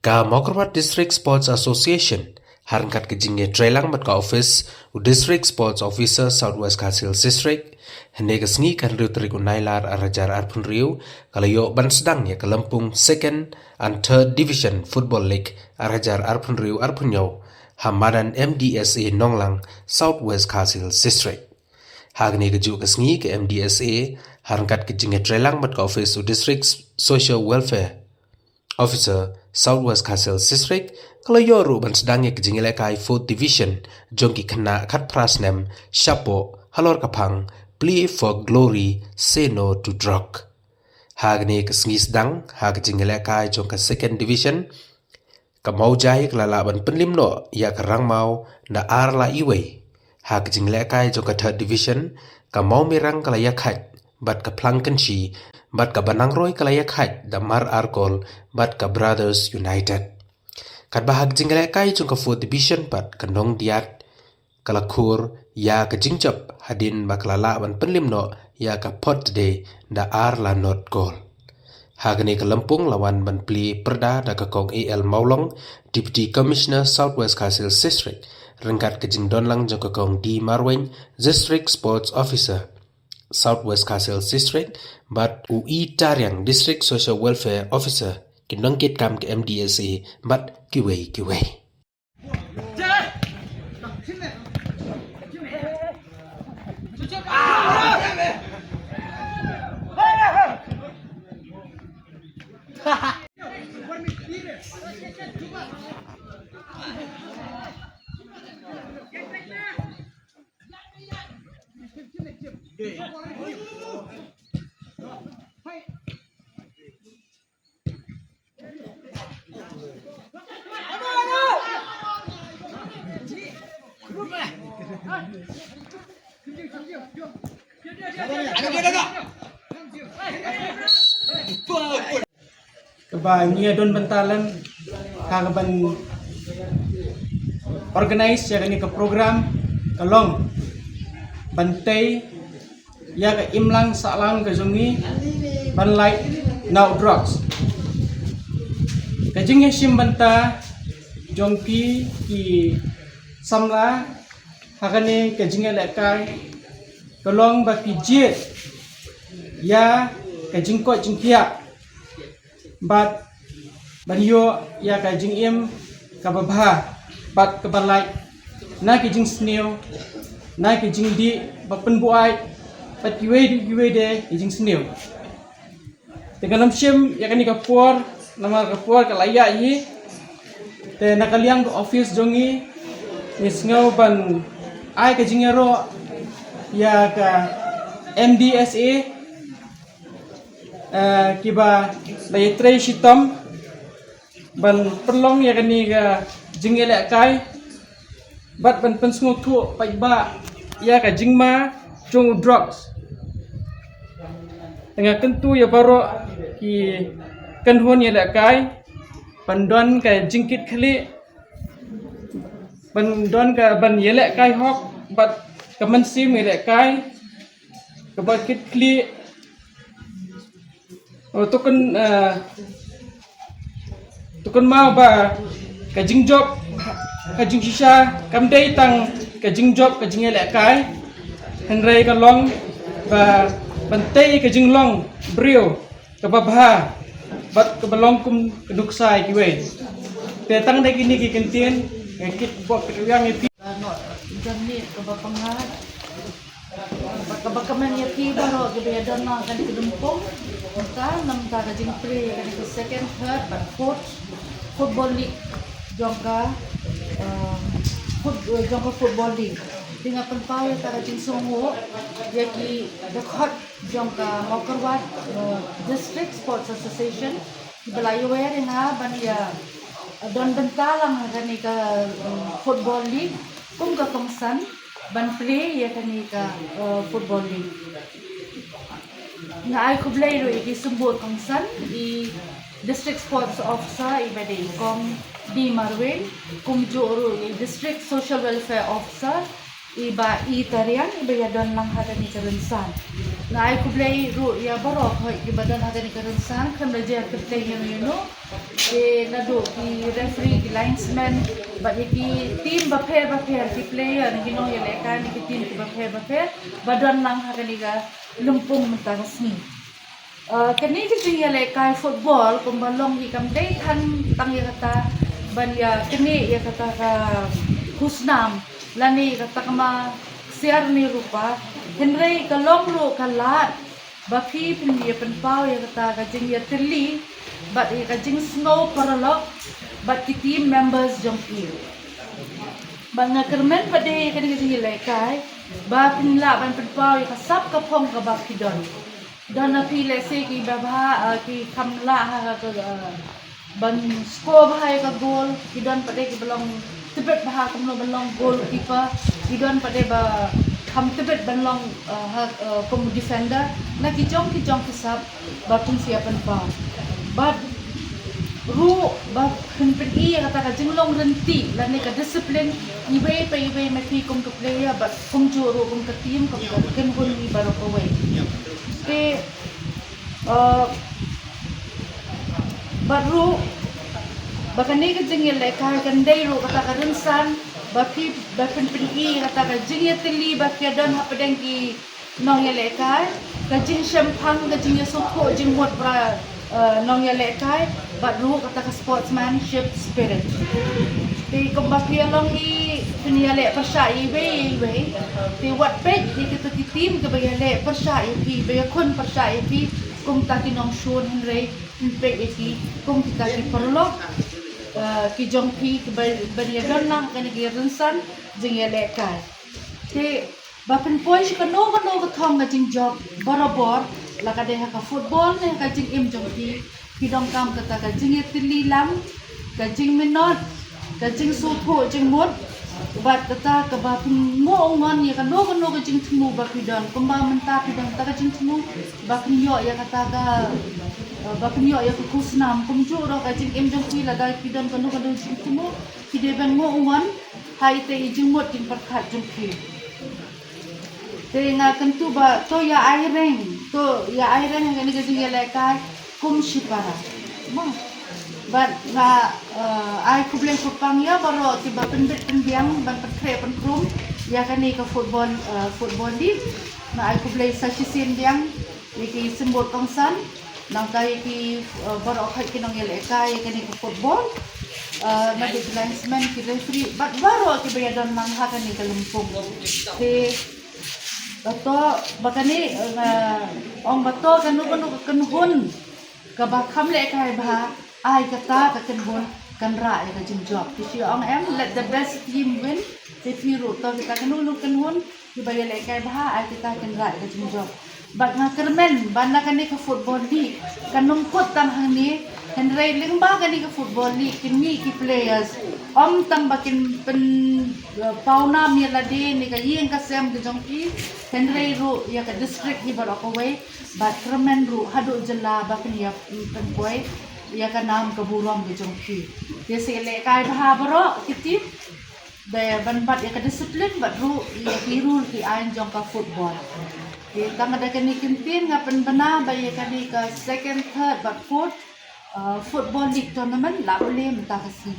Ka Mokerwat District Sports Association harangkat kejingnya trelang mat ka office u District Sports Officer Southwest Kasil District hende kesngi kan riu teriku nailar arajar arpun riu kalayo ban sedang ya ke Lampung Second and Third Division Football League arajar arpun riu arpun yau Hamadan MDSA Nonglang Southwest Kasil District. Hagni keju kesngi ke MDSA harangkat kejingnya trelang mat ka office u District Social Welfare Officer Southwest Kasil District kalau yoru ban sedangnya kejingile kai 4th Division jongki kena kat prasnem Shapo halor kapang play for glory say no to drug. Hagni kesngi sedang ha kejingile kai jongka 2nd Division kamau jai kelala ban penlimno ya kerang mau na arla iwe. Ha kejingile kai jongka 3rd Division kamau mirang kalaya khat bat ka plangkenchi bat ka banangroy kalaya khat damar arkol bat ka Brothers United. Kat bahag jingle kai chung ka 4th Division pat kanong diat kalakur ya ka jingjap hadin baklala ban penlimno ya ka pot de da arla not goal. Hagani ka Lampung lawan ban pli perda da ka kong AL Maulong Deputy Commissioner Southwest Kasil District rengkat ka jingdon lang jong ka kong D Marweng District Sports Officer Southwest Kasil District but UI Taryang District Social Welfare Officer kinong kit kam ke MDSA but kiway. Kebanyakan don bentalan kaban organize ya ini ke program kalong bantai ya ke imlang salang ke zongi ban light now drugs kajingnya sim banta jongki ki samla hakane kajingnya lekai kalong baki jet ya kajingko jingkia bat banyo ya kajing im kababha bat kabalai na kajing snail na kajing di bapen buai bat giwe de kajing snail dengan namshim ya kani kapur nama kapur kalaya yi te nakaliang do office jongi nisngau ban ai kajing ro ya ka MDSA kiba laytre shitam ban perlong ya kani ga jingele kai bat ban pensngu tu paiba ya ka jingma chung drugs tengah kentu ya baro ki kanhon ya kai bandon ka jingkit khali bandon ka ban yele kai hok bat kaman sim yele kai ka bat kit khali tukun mau ba kajing job kajing shisha kamdei tang kajing job kajing elek kai henrei kalong ba bantai kajing long brio kababha bat kabalong kum keduksai kiwe te tang dai kini ki kentien kit bok yang ipi jamni kabapangat kabakaman ya pi baro gebe dana kan kedumpong maka nam ta kajing pre kan ke 2nd 3rd but 4th football league jongka football league dengan penpau ya ta kajing songo ya ki dekat jongka Mokerwat District Sports Association belayu ya dengan ban ya don bentalang kan ke football league kum ka kongsan ban play ya kani ka football league nga ay kublay ro iki sumbot kongsan di District Sports Officer ibade kong D Marweng kum joro i District Social Welfare Officer iba tarian iba ya don lang hagan ni karensan na ay kublay ru ya borok hoy iba don hagan ni karensan kan raja keplay yang na do ki referee ki linesman ba ki team ba pair ki player ni no ya lekan ni ki team ki ba pair ba don lang hagan ni ga lumpung mentang sni kani ki ya lekai football kumbalong ki kam dai than tang ya kata ban ya kani ya kata ka husnam lani kata kama siar ni rupa Henry kalong ru kalat bapi pindia penpau ya kata kajing ya teli but ya kajing snow paralog but ki team members jong il bang kermen pade kadi kajing lekai ba pinla ban penpau ya kasap kapong ka bapi don na pi le se ki baba ki kamla ha ka ban score bahai ka goal ki don pade ki belong tebet bah kumno belong goalkeeper idon pada ba ham tebet belong kom defender na kijong kisap ba pun siapan pa but ru ba pen i kata ka jinglong renti la ne ka discipline iwe mati kom ke player ba kom juru kom ke team kom ken hun ni baro ko we te baru bakani ka jingil lekai kandai ru kata ka rinsan bapi bapen peni kata ka jingil teli bakia dan hapadang ki nong ya lekai ka jing champagne ka jing soko jing mot bra nong ya lekai but ru kata ka sportsmanship spirit ti kumbapi long i peni ya le persai we ti wat pet di kita tim ke baya le persai pi baya kon persai pi kum ta ki nong shun henry pet iki kum kita ki perlo ki jong pi ke bari don lang kan ki rinsan jing ya lekai te bapen poi ka no ka thong ka jing job barabor la ka de ka football ne ka jing im jong pi ki dong kam ka ta ka jing tili lam ka jing minot ka jing su tho jing mot bat kata ka bapen ngo ngon ya ka no ka jing thmu ba ki don kumba menta ki dong ta ka jing thmu ba ki yo ya kata ka bapen yo ya ku kusnam kumju ro ka jing im jong pi la dai ki don ka no jing thmu ki de ban ngo ngon hai te jing mot jing perkhat jong pi te nga kentu ba to ya aireng ngani ka jing ya lekai kum shipara ma but na ai kubleng kupang ya baro ti ba penbet penbiang ban petre penkrum ya kani ka football league na ai kubleng sa sisin biang iki sembot kongsan nang kai ki baro khat ki nong yele kai kani ka football na di linesman ki referee but baro ki bayadon mang ha kani ka lumpung ti bato bakani ong bato kanu hun ka ba kham le kai ba ai kata ka ken bon kan ra ya ka jing job ti ong em let the best team win ti firu to kita kanu ken hun ti ba le kai ba ai kita ken ra ya ka jing job bak nga kermen bana kani ka football league kanung pot tan hang ni henry ling ba kani ka football league kini ki players om tang bakin pen pauna mi la de ni ka yeng ka sem de jong ki henry ru ya ka district hi bar ko we bat kermen ru hadu jela bakin ya pen boy ya ka nam ka burom de jong ki ye se le kai bha baro kitip be ban bat ya ka discipline bat ru ya ki rule ki ain jong ka football kita ada kini kimpin ngapen bena bayi kani ke second, third, but fourth football league tournament lah boleh minta kasih.